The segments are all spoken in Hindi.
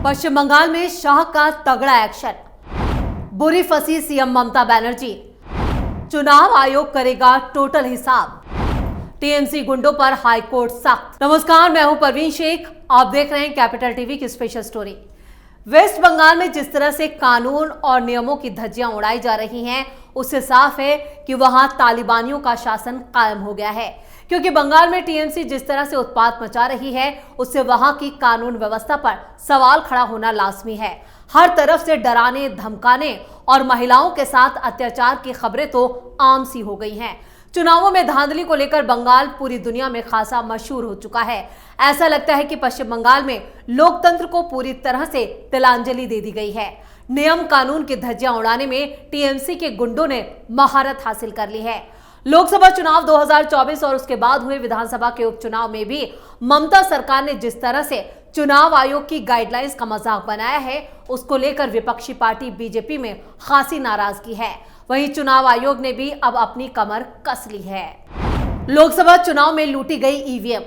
पश्चिम बंगाल में शाह का तगड़ा एक्शन, बुरी फंसी सीएम ममता बनर्जी, चुनाव आयोग करेगा टोटल हिसाब, टीएमसी गुंडों पर हाईकोर्ट सख्त। नमस्कार, मैं हूं परवीन शेख, आप देख रहे हैं कैपिटल टीवी की स्पेशल स्टोरी। वेस्ट बंगाल में जिस तरह से कानून और नियमों की धज्जियां उड़ाई जा रही हैं, उससे साफ है कि वहां तालिबानियों का शासन कायम हो गया है। क्योंकि बंगाल में टीएमसी जिस तरह से उत्पात मचा रही है, उससे वहां की कानून व्यवस्था पर सवाल खड़ा होना लाजमी है। हर तरफ से डराने, धमकाने और महिलाओं के साथ अत्याचार की खबरें तो आम सी हो गई हैं। चुनावों में धांधली को लेकर बंगाल पूरी दुनिया में खासा मशहूर हो चुका है। ऐसा लगता है कि पश्चिम बंगाल में लोकतंत्र को पूरी तरह से तिलांजलि दे दी गई है। नियम कानून की धज्जियां उड़ाने में टीएमसी के गुंडों ने महारत हासिल कर ली है। लोकसभा चुनाव 2024 और उसके बाद हुए विधानसभा के उपचुनाव में भी ममता सरकार ने जिस तरह से चुनाव आयोग की गाइडलाइंस का मजाक बनाया है, उसको लेकर विपक्षी पार्टी बीजेपी में खासी नाराजगी है। वहीं चुनाव आयोग ने भी अब अपनी कमर कस ली है। लोकसभा चुनाव में लूटी गई ईवीएम।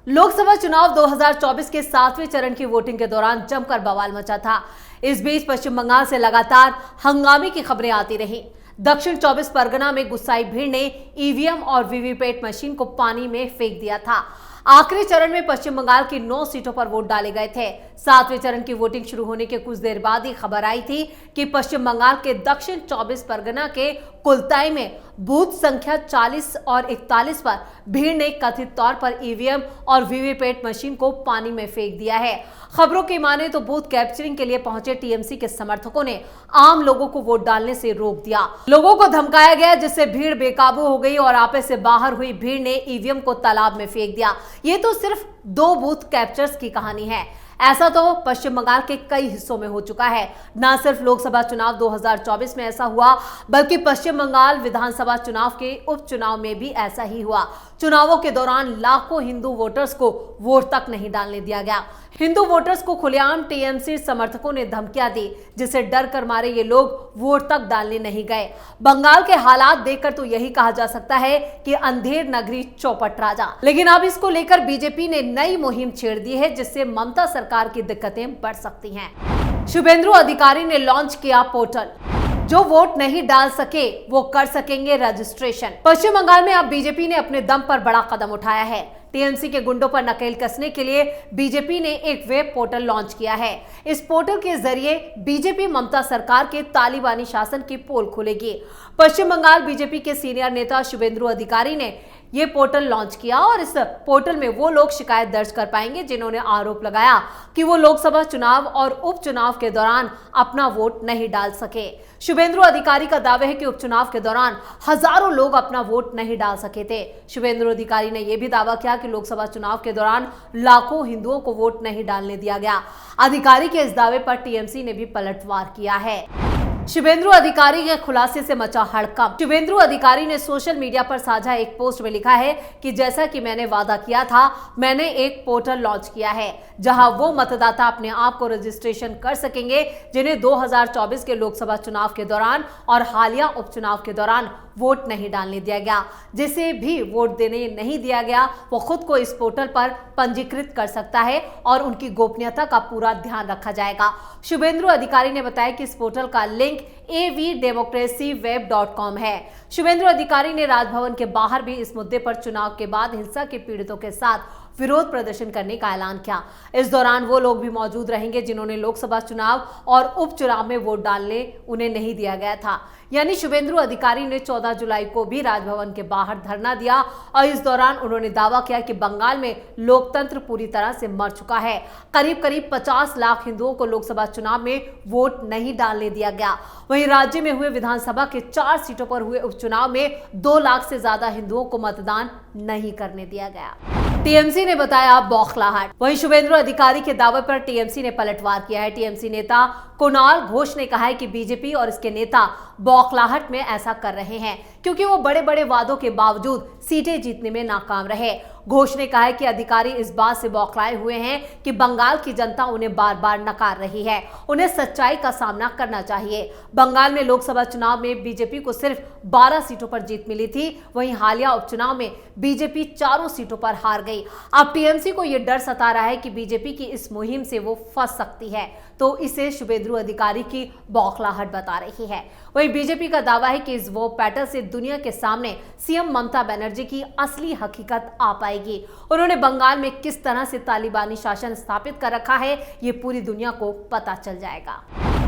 लोकसभा चुनाव 2024 के 7वें चरण की वोटिंग के दौरान जमकर बवाल मचा था। इस बीच पश्चिम बंगाल से लगातार हंगामे की खबरें आती रही। दक्षिण 24 परगना में गुस्साई भीड़ ने ईवीएम और वीवीपैट मशीन को पानी में फेंक दिया था। आखिरी चरण में पश्चिम बंगाल की 9 सीटों पर वोट डाले गए थे। 7वें चरण की वोटिंग शुरू होने के कुछ देर बाद ही खबर आई थी कि पश्चिम बंगाल के दक्षिण 24 परगना के कुलताई में बूथ संख्या 40 और 41 पर भीड़ ने कथित तौर पर ईवीएम और वीवीपैट मशीन को पानी में फेंक दिया है। खबरों की माने तो बूथ कैप्चरिंग के लिए पहुंचे टीएमसी के समर्थकों ने आम लोगों को वोट डालने से रोक दिया। लोगों को धमकाया गया, जिससे भीड़ बेकाबू हो गई और आपे से बाहर हुई भीड़ ने ईवीएम को तालाब में फेंक दिया। ये तो सिर्फ 2 बूथ कैप्चर्स की कहानी है। ऐसा तो पश्चिम बंगाल के कई हिस्सों में हो चुका है। न सिर्फ लोकसभा चुनाव 2024 में ऐसा हुआ, बल्कि पश्चिम बंगाल विधानसभा चुनाव के उपचुनाव में भी ऐसा ही हुआ। चुनावों के दौरान लाखों हिंदू वोटर्स को वोट तक नहीं डालने दिया गया। हिंदू वोटर्स को खुलेआम टीएमसी समर्थकों ने धमकियां दी, जिससे डर कर मारे ये लोग वोट तक डालने नहीं गए। बंगाल के हालात देखकर तो यही कहा जा सकता है कि अंधेर नगरी चौपट राजा। लेकिन अब इसको लेकर बीजेपी ने नई मुहिम छेड़ दी है, जिससे ममता सरकार की दिक्कतें बढ़ सकती हैं। शुभेंदु अधिकारी ने लॉन्च किया पोर्टल, जो वोट नहीं डाल सके वो कर सकेंगे रजिस्ट्रेशन। पश्चिम बंगाल में अब बीजेपी ने अपने दम पर बड़ा कदम उठाया है। टीएमसी के गुंडों पर नकेल कसने के लिए बीजेपी ने एक वेब पोर्टल लॉन्च किया है। इस पोर्टल के जरिए बीजेपी ममता सरकार के तालिबानी शासन की पोल खोलेगी। पश्चिम बंगाल बीजेपी के सीनियर नेता शुभेंदु अधिकारी ने ये पोर्टल लॉन्च किया और इस पोर्टल में वो लोग शिकायत दर्ज कर पाएंगे जिन्होंने आरोप लगाया कि वो लोकसभा चुनाव और उपचुनाव के दौरान अपना वोट नहीं डाल सके। शुभेंदु अधिकारी का दावा है कि उपचुनाव के दौरान हजारों लोग अपना वोट नहीं डाल सके थे। शुभेंदु अधिकारी ने यह भी दावा किया कि लोकसभा चुनाव के दौरान लाखों हिंदुओं को वोट नहीं डालने दिया गया। अधिकारी के इस दावे पर टीएमसी ने भी पलटवार किया है। शुभेंदु अधिकारी के खुलासे से मचा हड़कंप। शुभेंदु अधिकारी ने सोशल मीडिया पर साझा एक पोस्ट में लिखा है कि जैसा कि मैंने वादा किया था, मैंने एक पोर्टल लॉन्च किया है जहां वो मतदाता अपने आप को रजिस्ट्रेशन कर सकेंगे जिन्हें 2024 के लोकसभा चुनाव के दौरान और हालिया उपचुनाव के दौरान वोट नहीं डालने दिया गया। जिसे भी वोट देने नहीं दिया गया वो खुद को इस पोर्टल पर पंजीकृत कर सकता है और उनकी गोपनीयता का पूरा ध्यान रखा जाएगा। शुभेंदु अधिकारी ने बताया कि इस पोर्टल का लिंक avdemocracyweb.com है। शुभेंदु अधिकारी ने राजभवन के बाहर भी इस मुद्दे पर चुनाव के बाद हिंसा के पीड़ितों के साथ विरोध प्रदर्शन करने का ऐलान किया। इस दौरान वो लोग भी मौजूद रहेंगे जिन्होंने लोकसभा चुनाव और उपचुनाव में वोट डालने उन्हें नहीं दिया गया था। यानी शुभेंदु अधिकारी ने 14 जुलाई को भी राजभवन के बाहर धरना दिया और इस दौरान उन्होंने दावा किया कि बंगाल में लोकतंत्र पूरी तरह से मर चुका है। करीब 50 लाख हिंदुओं को लोकसभा चुनाव में वोट नहीं डालने दिया गया। वहीं राज्य में हुए विधानसभा के 4 सीटों पर हुए उपचुनाव में 2 लाख से ज्यादा हिंदुओं को मतदान नहीं करने दिया गया। टीएमसी ने बताया बौखलाहट। वहीं शुभेंदु अधिकारी के दावे पर टीएमसी ने पलटवार किया है। टीएमसी नेता कुणाल घोष ने कहा है कि बीजेपी और इसके नेता बौखलाहट में ऐसा कर रहे हैं क्योंकि वो बड़े बड़े वादों के बावजूद सीटें जीतने में नाकाम रहे। घोष ने कहा है कि अधिकारी इस बात से बौखलाए हुए हैं कि बंगाल की जनता उन्हें बार बार नकार रही है। उन्हें सच्चाई का सामना करना चाहिए। बंगाल में लोकसभा चुनाव में बीजेपी को सिर्फ 12 सीटों पर जीत मिली थी, वहीं हालिया उपचुनाव में बीजेपी 4 सीटों पर हार गई। अब टीएमसी को यह डर सता रहा है कि बीजेपी की इस मुहिम से वो फंस सकती है, तो इसे शुभेंदु अधिकारी की बौखलाहट बता रही है। वहीं बीजेपी का दावा है कि इस वोट पैटर्न से दुनिया के सामने सीएम ममता बनर्जी की असली हकीकत आ पाएगी। उन्होंने बंगाल में किस तरह से तालिबानी शासन स्थापित कर रखा है, ये पूरी दुनिया को पता चल जाएगा।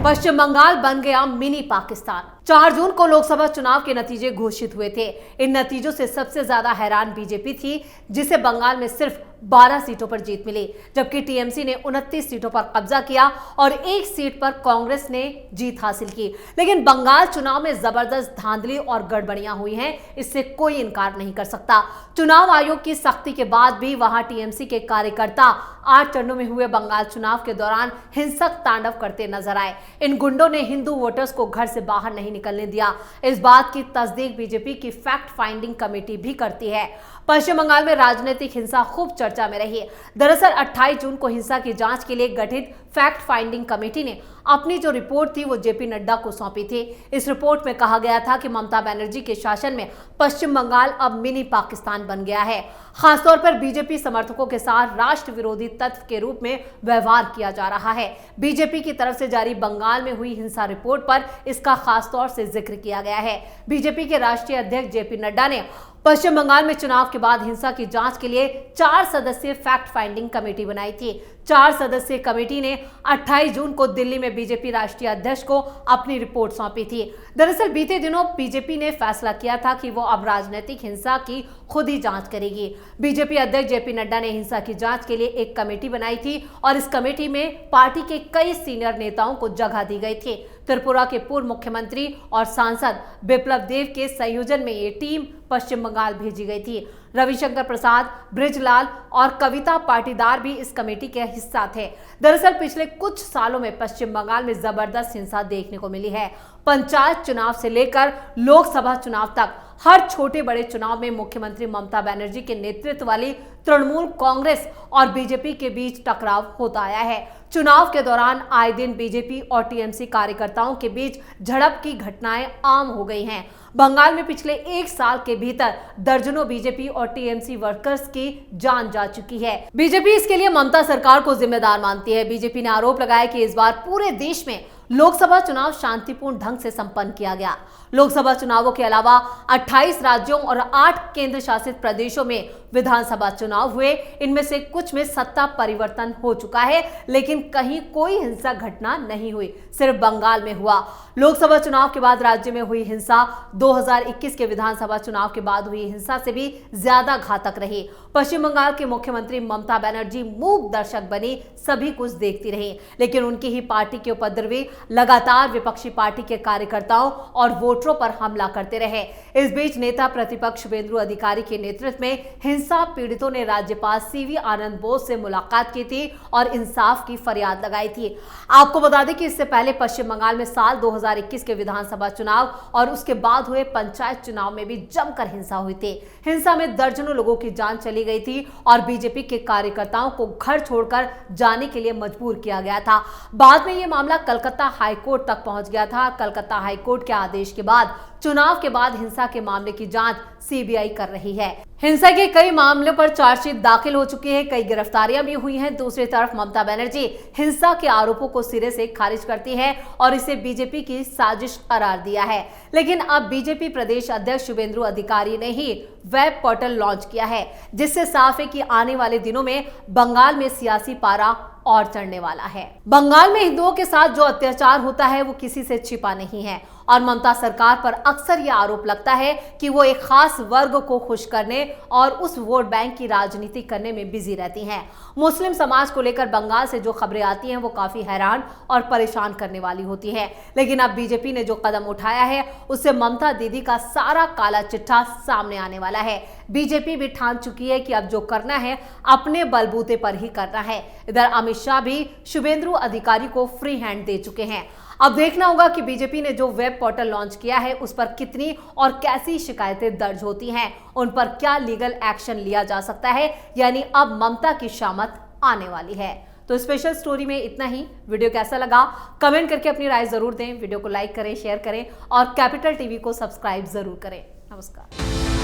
पश्चिम बंगाल बन गया मिनी पाकिस्तान। 4 जून को लोकसभा चुनाव के नतीजे घोषित हुए थे। इन नतीजों से सबसे ज्यादा हैरान बीजेपी थी, जिसे बंगाल में सिर्फ 12 सीटों पर जीत मिली, जबकि टीएमसी ने 29 सीटों पर कब्जा किया और 1 सीट पर कांग्रेस ने जीत हासिल की। लेकिन बंगाल चुनाव में जबरदस्त धांधली और गड़बड़ियां हुई हैं, इससे कोई इनकार नहीं कर सकता। चुनाव आयोग की सख्ती के बाद भी वहां टीएमसी के कार्यकर्ता 8 चरणों में हुए बंगाल चुनाव के दौरान हिंसक तांडव करते नजर आए। इन गुंडों ने हिंदू वोटर्स को घर से बाहर नहीं निकलने दिया। इस बात की तस्दीक बीजेपी की फैक्ट फाइंडिंग कमेटी भी करती है। पश्चिम बंगाल में राजनीतिक हिंसा खूब चर्चा में रही। दरअसल 28 जून को हिंसा की जांच के लिए गठित फैक्ट फाइंडिंग कमेटी ने अपनी जो रिपोर्ट थी वो जेपी नड्डा को सौंपी थी। इस रिपोर्ट में कहा गया था कि ममता बनर्जी के शासन में पश्चिम बंगाल अब मिनी पाकिस्तान बन गया है। खासतौर पर बीजेपी समर्थकों के साथ राष्ट्र विरोधी तत्व के रूप में व्यवहार किया जा रहा है। बीजेपी की तरफ से जारी बंगाल में हुई हिंसा रिपोर्ट पर इसका खासतौर से जिक्र किया गया है। बीजेपी के राष्ट्रीय अध्यक्ष जेपी नड्डा ने पश्चिम बंगाल में चुनाव के बाद हिंसा की जांच के लिए 4 सदस्यीय फैक्ट फाइंडिंग कमेटी बनाई थी। 4 सदस्यीय कमेटी ने 28 जून को दिल्ली में बीजेपी राष्ट्रीय अध्यक्ष को अपनी रिपोर्ट सौंपी थी। दरअसल बीते दिनों बीजेपी ने फैसला किया था कि वो अब राजनीतिक हिंसा की खुद ही जांच करेगी। बीजेपी अध्यक्ष जेपी नड्डा ने हिंसा की जांच के लिए एक कमेटी बनाई थी और इस कमेटी में पार्टी के कई सीनियर नेताओं को जगह दी गई थी। त्रिपुरा के पूर्व मुख्यमंत्री और सांसद बिप्लब देव के संयोजन में ये टीम पश्चिम बंगाल भेजी गई थी। रविशंकर प्रसाद, बृजलाल और कविता पाटीदार भी इस कमेटी के हिस्सा थे। दरअसल पिछले कुछ सालों में पश्चिम बंगाल में जबरदस्त हिंसा देखने को मिली है। पंचायत चुनाव से लेकर लोकसभा चुनाव तक हर छोटे बड़े चुनाव में मुख्यमंत्री ममता बनर्जी के नेतृत्व वाली तृणमूल कांग्रेस और बीजेपी के बीच टकराव होता आया है। चुनाव के दौरान आए दिन बीजेपी और टीएमसी कार्यकर्ताओं के बीच झड़प की घटनाएं आम हो गई हैं। बंगाल में पिछले 1 साल के भीतर दर्जनों बीजेपी और टीएमसी वर्कर्स की जान जा चुकी है। बीजेपी इसके लिए ममता सरकार को जिम्मेदार मानती है। बीजेपी ने आरोप लगाया कि इस बार पूरे देश में लोकसभा चुनाव शांतिपूर्ण ढंग से संपन्न किया गया। लोकसभा चुनावों के अलावा 28 राज्यों और 8 केंद्र शासित प्रदेशों में विधानसभा चुनाव हुए। इनमें से कुछ में सत्ता परिवर्तन हो चुका है, लेकिन कहीं कोई हिंसक घटना नहीं हुई, सिर्फ बंगाल में हुआ। लोकसभा चुनाव के बाद राज्य में हुई हिंसा 2021 के विधानसभा चुनाव के बाद हुई हिंसा से भी ज्यादा घातक रही। पश्चिम बंगाल के मुख्यमंत्री ममता बनर्जी मूक दर्शक बनी, सभी कुछ देखती रही, लेकिन उनकी ही पार्टी के उपद्रवी लगातार विपक्षी पार्टी के कार्यकर्ताओं और वोटरों पर हमला करते रहे। इस बीच नेता प्रतिपक्ष शुभेंदु अधिकारी के नेतृत्व में हिंसा पीड़ितों ने राज्यपाल सीवी आनंद बोस से मुलाकात की थी और इंसाफ की फरियाद लगाई थी। आपको बता दें कि इससे पहले पश्चिम बंगाल में साल 2021 के विधानसभा चुनाव और उसके बाद हुए पंचायत चुनाव में भी जमकर हिंसा हुई थी। हिंसा में दर्जनों लोगों की जान चली गई थी और बीजेपी के कार्यकर्ताओं को घर छोड़कर जाने के लिए मजबूर किया गया था। बाद में यह मामला कलकत्ता हाईकोर्ट तक पहुंच गया था। कलकत्ता हाईकोर्ट के आदेश के बाद चुनाव के बाद हिंसा के मामले की जांच सीबीआई कर रही है। हिंसा के कई मामलों पर चार्जशीट दाखिल हो चुकी है, कई गिरफ्तारियां भी हुई हैं। दूसरी तरफ ममता बनर्जी हिंसा के आरोपों को सिरे से खारिज करती है और इसे बीजेपी की साजिश करार दिया है। लेकिन अब बीजेपी प्रदेश अध्यक्ष शुभेंदु अधिकारी ने ही वेब पोर्टल लॉन्च किया है, जिससे साफ है कि आने वाले दिनों में बंगाल में सियासी पारा और चढ़ने वाला है। बंगाल में हिंदुओं के साथ जो अत्याचार होता है वो किसी से छिपा नहीं है और ममता सरकार पर अक्सर यह आरोप लगता है कि वो एक खास वर्ग को खुश करने और उस वोट बैंक की राजनीति करने में बिजी रहती हैं। मुस्लिम समाज को लेकर बंगाल से जो खबरें आती हैं वो काफी हैरान और परेशान करने वाली होती है। लेकिन अब बीजेपी ने जो कदम उठाया है उससे ममता दीदी का सारा काला चिट्ठा सामने आने वाला है। बीजेपी भी ठान चुकी है कि अब जो करना है अपने बलबूते पर ही करना है। इधर अमित शाह भी शुभेंदु अधिकारी को फ्री हैंड दे चुके हैं। अब देखना होगा कि बीजेपी ने जो वेब पोर्टल लॉन्च किया है उस पर कितनी और कैसी शिकायतें दर्ज होती हैं, उन पर क्या लीगल एक्शन लिया जा सकता है। यानी अब ममता की शामत आने वाली है। तो स्पेशल स्टोरी में इतना ही। वीडियो कैसा लगा कमेंट करके अपनी राय जरूर दें। वीडियो को लाइक करें, शेयर करें और कैपिटल टीवी को सब्सक्राइब जरूर करें। नमस्कार।